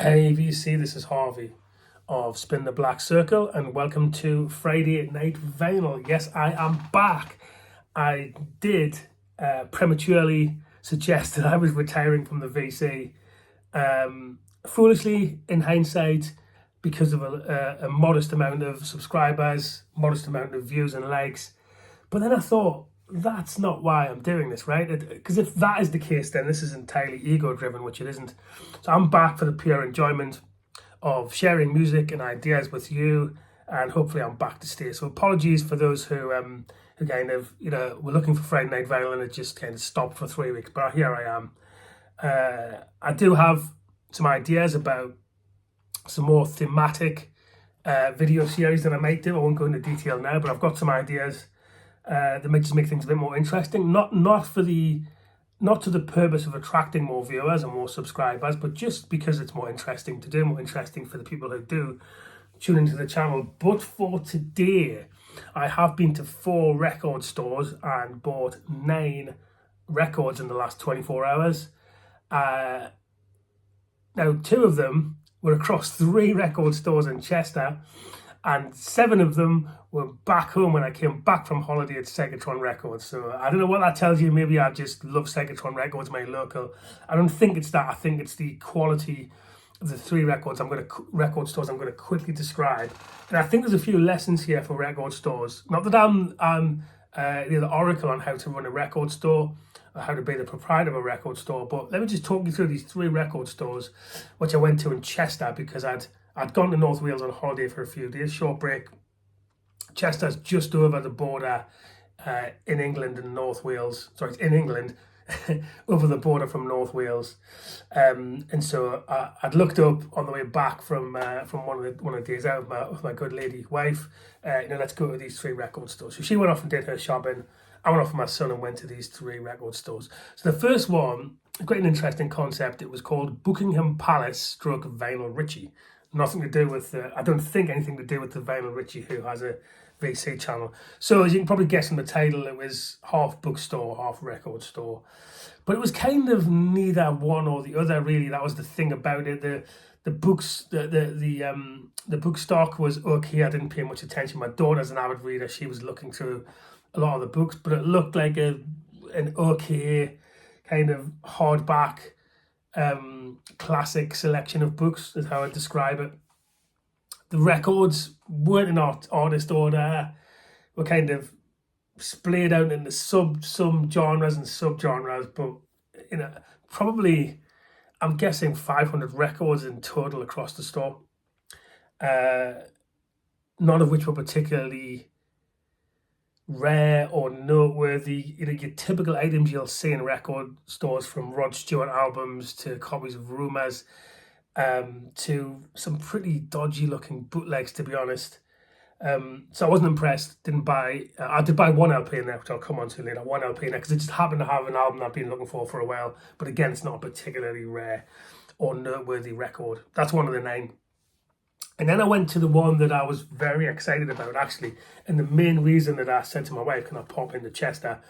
Hey VC, this is Harvey of Spin the Black Circle, and welcome to Friday Night Vinyl. Yes, I am back. I did prematurely suggest that I was retiring from the VC. Foolishly, in hindsight, because of a modest amount of subscribers, modest amount of views and likes. But then I thought, that's not why I'm doing this, right? Because if that is the case, then this is entirely ego-driven, which it isn't. So I'm back for the pure enjoyment of sharing music and ideas with you, and hopefully I'm back to stay. So apologies for those who kind of, were looking for Friday Night Vinyl and it just kind of stopped for 3 weeks, but here I am. I do have some ideas about some more thematic video series that I might do. I won't go into detail now, but I've got some ideas that might just make things a bit more interesting. Not to the purpose of attracting more viewers and more subscribers, but just because it's more interesting to do, more interesting for the people who do tune into the channel. But for today, I have been to 4 record stores and bought 9 records in the last 24 hours. Now, 2 of them were across 3 record stores in Chester, and 7 of them were back home when I came back from holiday at Segatron Records. So I don't know what that tells you. Maybe I just love Segatron Records, my local. I don't think it's that. I think it's the quality of the 3 record stores I'm going to quickly describe. And I think there's a few lessons here for record stores. Not that I'm the oracle on how to run a record store or how to be the proprietor of a record store, but let me just talk you through these 3 record stores which I went to in Chester because I'd gone to North Wales on holiday for a few days, short break. Chester's just over the border in England and North Wales. Sorry, it's in England, over the border from North Wales. And so I'd looked up on the way back from one of the days out with my good lady wife, let's go to these 3 record stores. So she went off and did her shopping. I went off with my son and went to these 3 record stores. So the first one, quite an interesting concept. It was called Buckingham Palace stroke Vinyl Richie. Nothing to do with, I don't think anything to do with the Vinyl Richie who has a VC channel. So as you can probably guess from the title, it was half bookstore, half record store. But it was kind of neither one or the other, really. That was the thing about it. The books, the book stock was okay. I didn't pay much attention. My daughter's an avid reader. She was looking through a lot of the books, but it looked like an okay kind of hardback classic selection of books is how I describe it. The records weren't in artist order, were kind of splayed out into some genres and subgenres, but probably I'm guessing 500 records in total across the store, none of which were particularly rare or noteworthy. Your typical items you'll see in record stores, from Rod Stewart albums to copies of Rumours, to some pretty dodgy looking bootlegs, to be honest. So I wasn't impressed. I did buy 1 LP in there, which I'll come on to later. 1 LP in there because it just happened to have an album I've been looking for a while. But again, it's not a particularly rare or noteworthy record. That's one of the 9. And then I went to the one that I was very excited about, actually. And the main reason that I said to my wife, can I pop into Chester?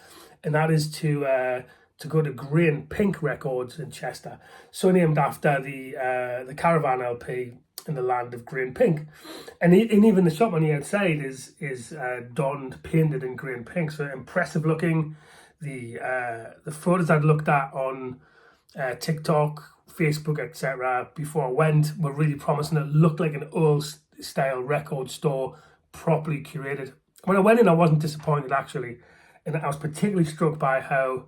And that is to go to Grey and Pink Records in Chester. So named after the Caravan LP in the land of Grey and Pink. And even the shop on the outside is donned, painted in grey and pink. So impressive looking. The photos I'd looked at on TikTok, Facebook, etc. before I went were really promising. It looked like an old style record store, properly curated. When I went in, I wasn't disappointed, actually, and I was particularly struck by how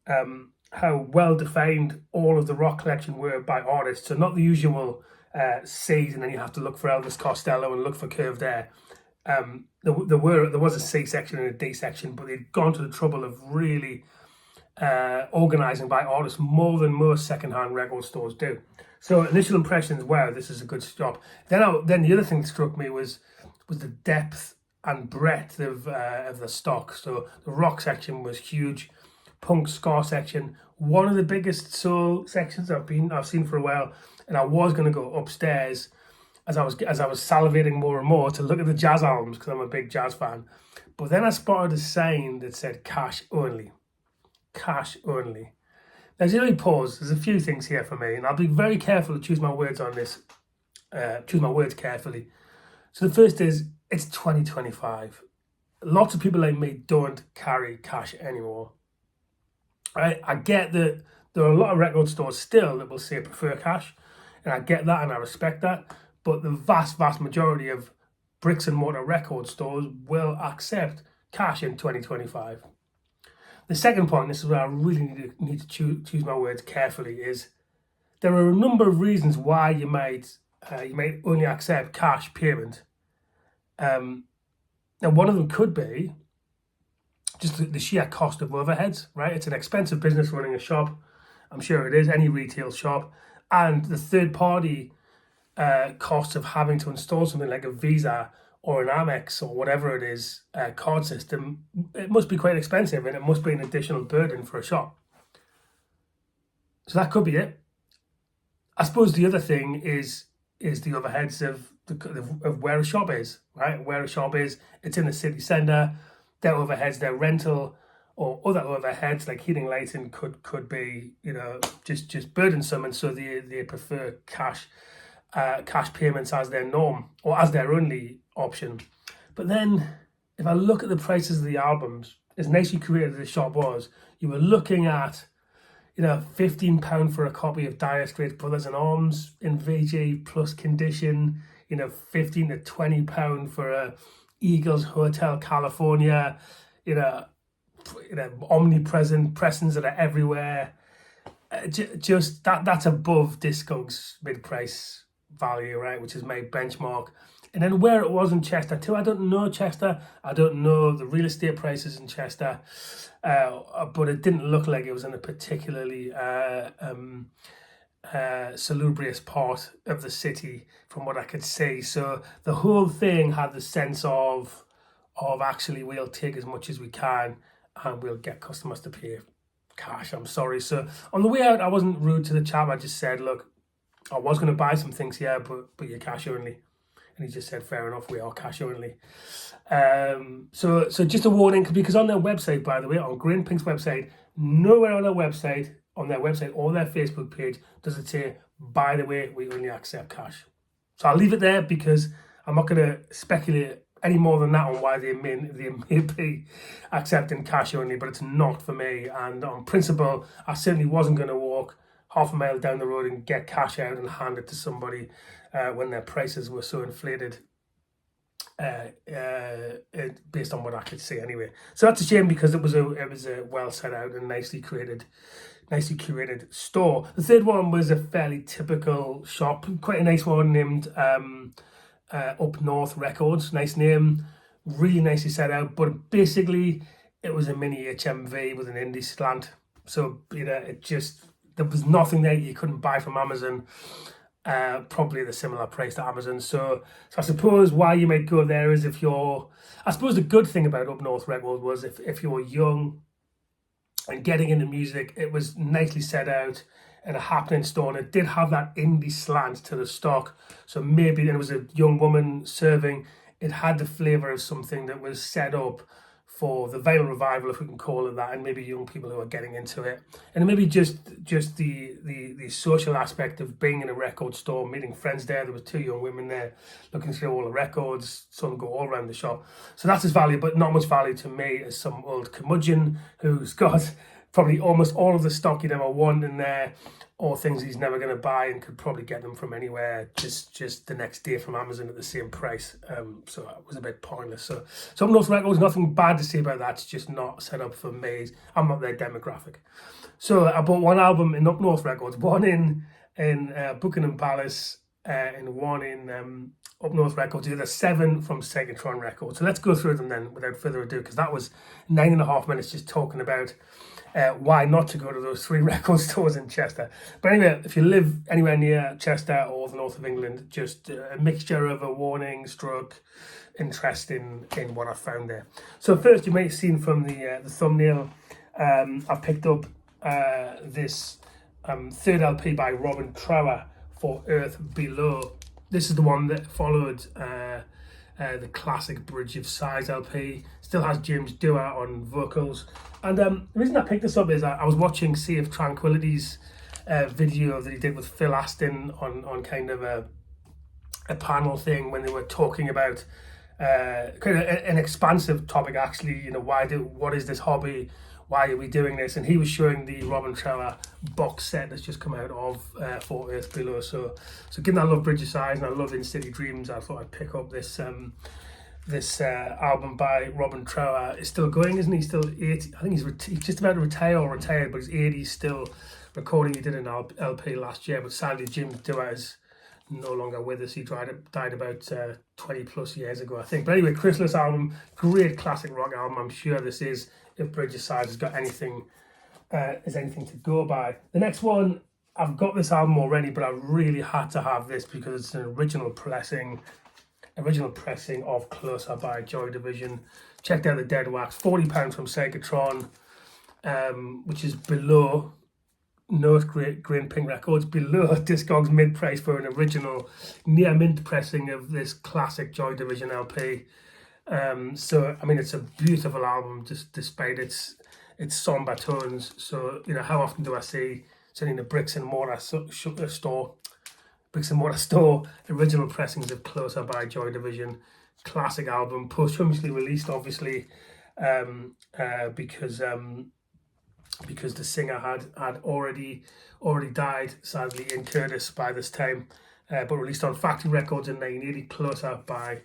well defined all of the rock collection were by artists. So not the usual C's and then you have to look for Elvis Costello and look for Curved Air. There was a C section and a D section, but they'd gone to the trouble of really organising by artists more than most secondhand record stores do. So initial impressions, wow, this is a good shop. Then the other thing that struck me was the depth and breadth of the stock. So the rock section was huge, punk ska section, one of the biggest soul sections I've seen for a while. And I was going to go upstairs as I was salivating more and more to look at the jazz albums because I'm a big jazz fan. But then I spotted a sign that said cash only. Cash only. As you pause, there's a few things here for me, and I'll be very careful to choose my words on this. Choose my words carefully. So the first is, it's 2025. Lots of people like me don't carry cash anymore. I get that there are a lot of record stores still that will say prefer cash, and I get that and I respect that. But the vast majority of bricks and mortar record stores will accept cash in 2025. The second point, this is where I really need to choose my words carefully, is there are a number of reasons why you might only accept cash payment. Now, one of them could be just the sheer cost of overheads, right? It's an expensive business running a shop. I'm sure it is, any retail shop. And the third-party costs of having to install something like a Visa or an Amex or whatever it is, card system, it must be quite expensive, and it must be an additional burden for a shop. So that could be it. I suppose the other thing is the overheads of where a shop is, right? Where a shop is, it's in the city centre. Their overheads, their rental or other overheads like heating, lighting could be, just burdensome, and so they prefer cash payments as their norm or as their only option. But then, if I look at the prices of the albums, as nicely curated as the shop was, you were looking at, £15 for a copy of Dire Straits Brothers in Arms in VG plus condition, £15 to £20 for a Eagles Hotel California, omnipresent presents that are everywhere. Just that's above Discogs mid-price value, right, which is my benchmark. And then where it was in Chester too, I don't know Chester, I don't know the real estate prices in Chester, but it didn't look like it was in a particularly salubrious part of the city from what I could see. So the whole thing had the sense of actually we'll take as much as we can and we'll get customers to pay cash. I'm sorry. So on the way out, I wasn't rude to the chap. I just said, look, I was going to buy some things here, but you're cash only. And he just said, fair enough, we are cash only. So just a warning, because on their website, by the way, on Green Pink's website, nowhere on their website or their Facebook page does it say, by the way, we only accept cash. So I'll leave it there because I'm not going to speculate any more than that on why they may be accepting cash only, but it's not for me. And on principle, I certainly wasn't going to walk half a mile down the road and get cash out and hand it to somebody when their prices were so inflated, based on what I could see anyway. So that's a shame because it was a well set out and nicely curated store. The third one was a fairly typical shop, quite a nice one named Up North Records. Nice name, really nicely set out, but basically it was a mini HMV with an indie slant. So there was nothing there you couldn't buy from Amazon, probably at a similar price to Amazon. So I suppose why you might go there is I suppose the good thing about Up North Records was if you were young and getting into music, it was nicely set out in a happening store, and it did have that indie slant to the stock. So maybe there was a young woman serving, it had the flavour of something that was set up for the vinyl revival, if we can call it that, and maybe young people who are getting into it. And maybe just the social aspect of being in a record store, meeting friends there. There was two young women there looking through all the records, some go all around the shop. So that's his value, but not much value to me as some old curmudgeon who's got probably almost all of the stock he'd ever want in there, or things he's never going to buy and could probably get them from anywhere just the next day from Amazon at the same price. So it was a bit pointless. So Up North Records, nothing bad to say about that. It's just not set up for me. I'm not their demographic. So I bought one album in Up North Records, one in Buckingham Palace, and one in Up North Records, the other 7 from Psychotron Records. So let's go through them then without further ado, because that was 9.5 minutes just talking about why not to go to those 3 record stores in Chester. But anyway, if you live anywhere near Chester or the north of England, just a mixture of a warning, stroke, interest in what I found there. So first, you might have seen from the thumbnail, I picked up this third LP by Robin Trower for Earth Below. This is the one that followed the classic Bridge of Sighs LP. Still has James Dewar on vocals. And the reason I picked this up is I was watching Sea of Tranquility's video that he did with Phil Aston on kind of a panel thing when they were talking about kind of an expansive topic, actually. You know, what is this hobby? Why are we doing this? And he was showing the Robin Trower box set that's just come out of For Earth Below. So given I love Bridge of Sighs and I love In City Dreams, I thought I'd pick up this album by Robin Trower. It's still going, isn't he? Still 80. I think he's just about to retire or retired, but he's 80, still recording. He did an LP last year, but sadly James Dewar is no longer with us. He died about 20 plus years ago, I think. But anyway, Chrysalis album, great classic rock album. I'm sure this is, if Bridge of Sighs has got anything to go by. The next one, I've got this album already, but I really had to have this because it's an original pressing of Closer by Joy Division. Checked out the Dead Wax, £40 from Psychotron, which is below Green Pink Records, below Discogs mid price for an original near mint pressing of this classic Joy Division LP. So I mean, it's a beautiful album, just despite its somber tones. So, you know, how often do I see, certainly in the bricks and mortar store, original pressings of Closer by Joy Division, classic album, posthumously released, obviously, because the singer had already died, sadly, in Curtis by this time, but released on Factory Records in 1980. Closer by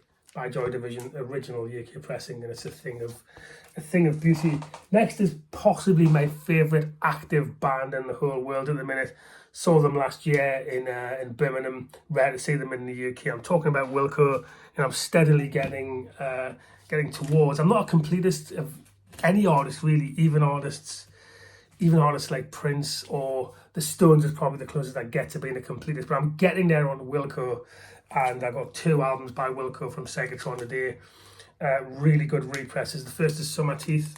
Joy Division, original UK pressing, and it's a thing of beauty. Next is possibly my favourite active band in the whole world at the minute. Saw them last year in Birmingham. Rare to see them in the UK. I'm talking about Wilco, and I'm steadily getting towards. I'm not a completist of any artist really, even artists like Prince or the Stones is probably the closest I get to being a completist, but I'm getting there on Wilco, and I got 2 albums by Wilco from Psychotron today. Really good represses. The first is Summer Teeth,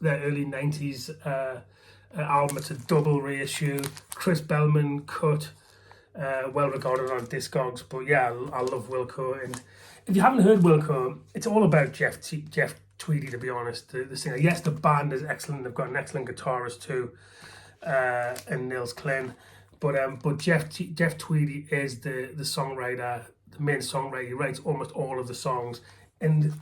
their early 90s album. It's a double reissue. Chris Bellman cut, well regarded on Discogs, but yeah, I love Wilco. And if you haven't heard Wilco, it's all about Jeff Tweedy, to be honest, the singer. Yes, the band is excellent. They've got an excellent guitarist too, and Nils Klein. But Jeff Tweedy is the songwriter, the main songwriter. He writes almost all of the songs. And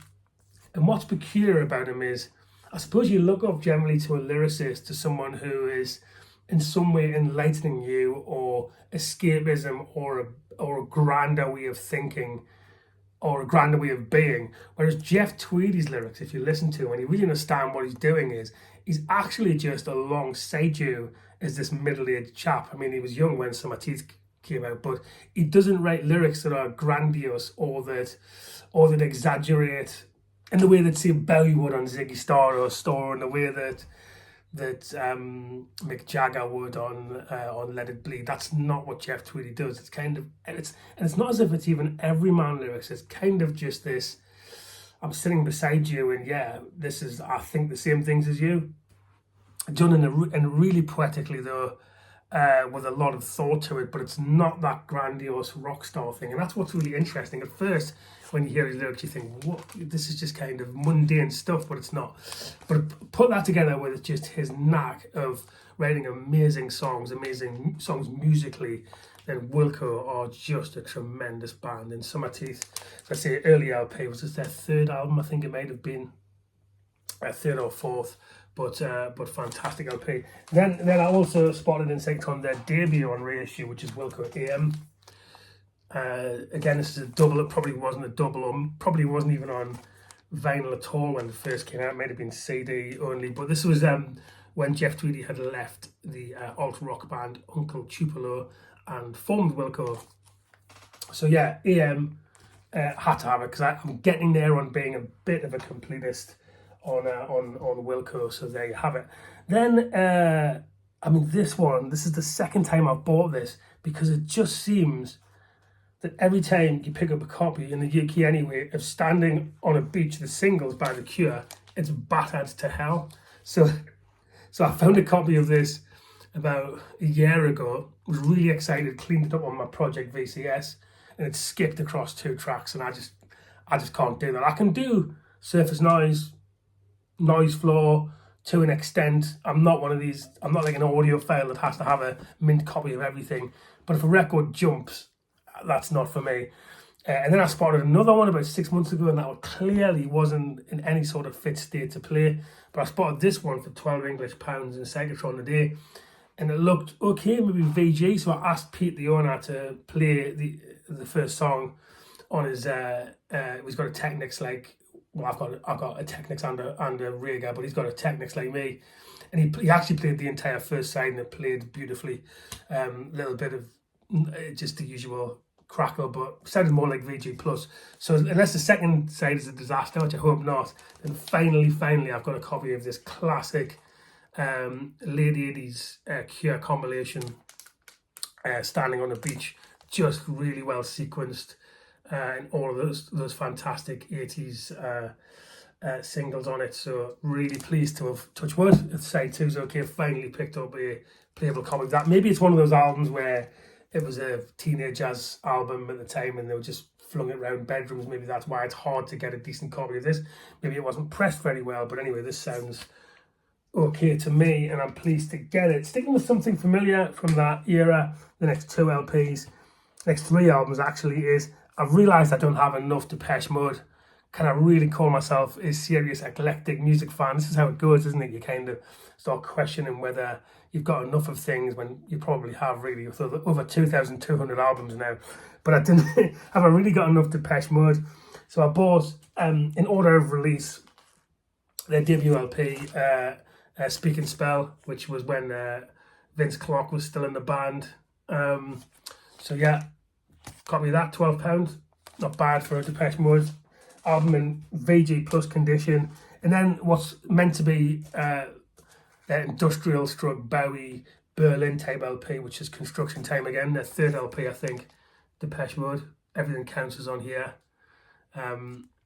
what's peculiar about him is, I suppose you look up generally to a lyricist, to someone who is in some way enlightening you, or escapism, or a grander way of thinking, or a grander way of being. Whereas Jeff Tweedy's lyrics, if you listen to him and you really understand what he's doing, he's actually just alongside you as this middle-aged chap. I mean, he was young when Summer Teeth came out, but he doesn't write lyrics that are grandiose or that exaggerate in the way that, say, Bowie would on Ziggy Stardust, in the way that Mick Jagger would on Let It Bleed. That's not what Jeff Tweedy does. It's kind of, and it's not as if it's even everyman lyrics. It's kind of just this: I'm sitting beside you, and yeah, this is, I think the same things as you. Done and really poetically though, with a lot of thought to it, but it's not that grandiose rock star thing, and that's what's really interesting. At first, when you hear his lyrics, you think, "What? This is just kind of mundane stuff," but it's not. But put that together with just his knack of writing amazing songs musically, then Wilco are just a tremendous band. And Summer Teeth, let's say early LP, was this their 3rd album? I think it might have been 3rd or 4th. But fantastic LP. Then I also spotted in Psychotron their debut on reissue, which is Wilco AM. Again, this is a double. It probably wasn't a double, or probably wasn't even on vinyl at all when it first came out. It might have been CD only. But this was when Jeff Tweedy had left the alt rock band Uncle Tupelo and formed Wilco. So yeah, AM had to have it because I'm getting there on being a bit of a completist on Wilco, so there you have it. Then I mean, this is the 2nd time I've bought this, because it just seems that every time you pick up a copy, in the UK anyway, of Standing on a Beach, the singles by The Cure, it's battered to hell. So I found a copy of this about a year ago, was really excited, cleaned it up on my Project VCS, and it skipped across 2 tracks, and I just can't do that. I can do surface noise, noise floor to an extent. I'm not one of these, I'm not like an audiophile that has to have a mint copy of everything. But if a record jumps, that's not for me. And then I spotted another one about 6 months ago, and that one clearly wasn't in any sort of fit state to play. But I spotted this one for 12 English pounds in Cyclotron today, and it looked okay, maybe VG. So I asked Pete, the owner, to play the first song on his. He's got a Technics like. Well, I've got a Technics and a Rega, but he's got a Technics like me, and he actually played the entire first side, and it played beautifully. Little bit of just the usual crackle, but sounded more like VG Plus. So unless the second side is a disaster, which I hope not, then finally I've got a copy of this classic late 80s Cure compilation, Standing on the Beach, just really well sequenced, and all of those fantastic 80s singles on it. So really pleased to have, touch wood, if side 2's okay, finally picked up a playable copy of that. Maybe it's one of those albums where it was a teenagers album at the time and they were just flung it around bedrooms. Maybe that's why it's hard to get a decent copy of this. Maybe it wasn't pressed very well, but anyway, this sounds okay to me and I'm pleased to get it. Sticking with something familiar from that era, the next 2 LPs, next 3 albums actually, is I've realised I don't have enough Depeche Mode. Can I really call myself a serious eclectic music fan? This is how it goes, isn't it? You kind of start questioning whether you've got enough of things when you probably have, really, with over 2,200 albums now. But I didn't. Have I really got enough Depeche Mode? So I bought, in order of release, their debut LP, Speak and Spell, which was when Vince Clarke was still in the band. So yeah, copy of that, £12. Not bad for a Depeche Mode album in VG Plus condition. And then what's meant to be industrial stroke Bowie Berlin type LP, which is Construction Time again, their 3rd LP, I think, Depeche Mode. Everything Counts is on here.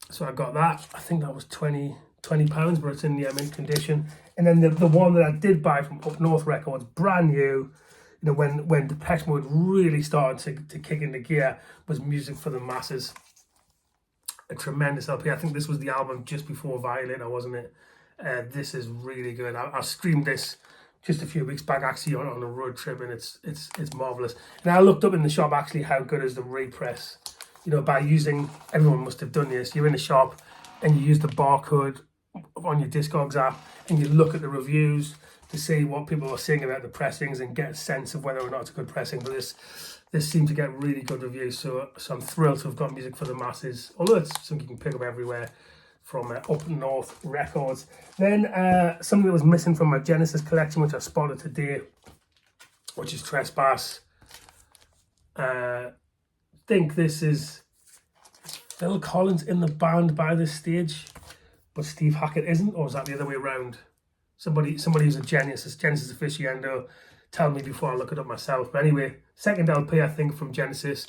So I got that. I think that was £20, but it's in the mint condition. And then the one that I did buy from Up North Records, brand new, you know, when Depeche Mode really started to kick into gear, was Music for the Masses. A tremendous LP. I think this was the album just before Violator, wasn't it? This is really good. I streamed this just a few weeks back, actually, on a road trip, and it's marvelous. And I looked up in the shop actually how good is the repress. You know, by using, everyone must have done this. You're in the shop and you use the barcode on your Discogs app, and you look at the reviews to see what people are saying about the pressings and get a sense of whether or not it's a good pressing. But this seemed to get really good reviews, so I'm thrilled to have got Music for the Masses, although it's something you can pick up everywhere, from Up North Records. Then something that was missing from my Genesis collection, which I spotted today, which is Trespass. Think this is Phil Collins in the band by this stage, but Steve Hackett isn't, or is that the other way around? Somebody who's a Genesis aficionado, tell me before I look it up myself. But anyway, 2nd LP, I think, from Genesis,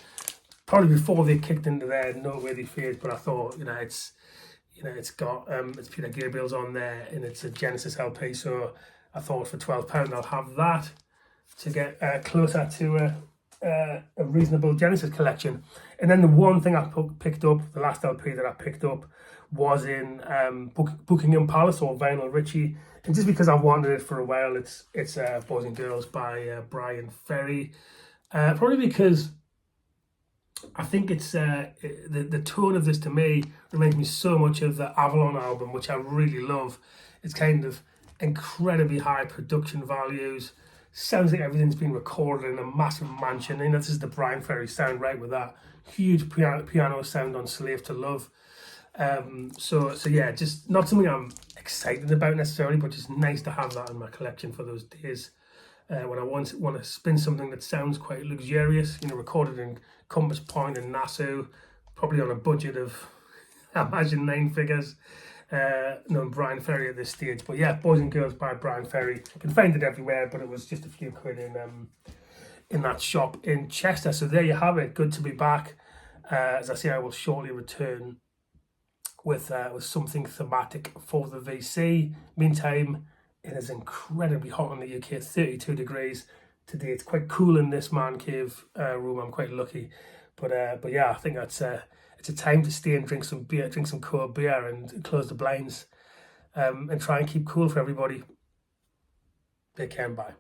probably before they kicked into their noteworthy phase. But I thought, it's got it's Peter Gabriel's on there, and it's a Genesis LP. So I thought for £12 I'll have that to get closer to a reasonable Genesis collection. And then the one thing I picked up, the last LP that I picked up, was in Buckingham Palace, or Vinyl Richie. And just because I've wanted it for a while, it's Boys and Girls by Brian Ferry. Probably because I think it's the tone of this, to me, reminds me so much of the Avalon album, which I really love. It's kind of incredibly high production values. Sounds like everything's been recorded in a massive mansion. And this is the Brian Ferry sound, right, with that huge piano sound on Slave to Love. So yeah, just not something I'm excited about necessarily, but just nice to have that in my collection for those days when I want to spin something that sounds quite luxurious, recorded in Compass Point in Nassau, probably on a budget of, I imagine, 9 figures. Known Brian Ferry at this stage. But yeah, Boys and Girls by Brian Ferry. You can find it everywhere, but it was just a few quid in that shop in Chester. So there you have it. Good to be back. As I say, I will shortly return with something thematic for the VC. Meantime, it is incredibly hot in the UK, 32 degrees today. It's quite cool in this man cave room. I'm quite lucky. But yeah, I think that's it's a time to stay and drink some beer, drink some cold beer, and close the blinds, and try and keep cool for everybody. They can buy.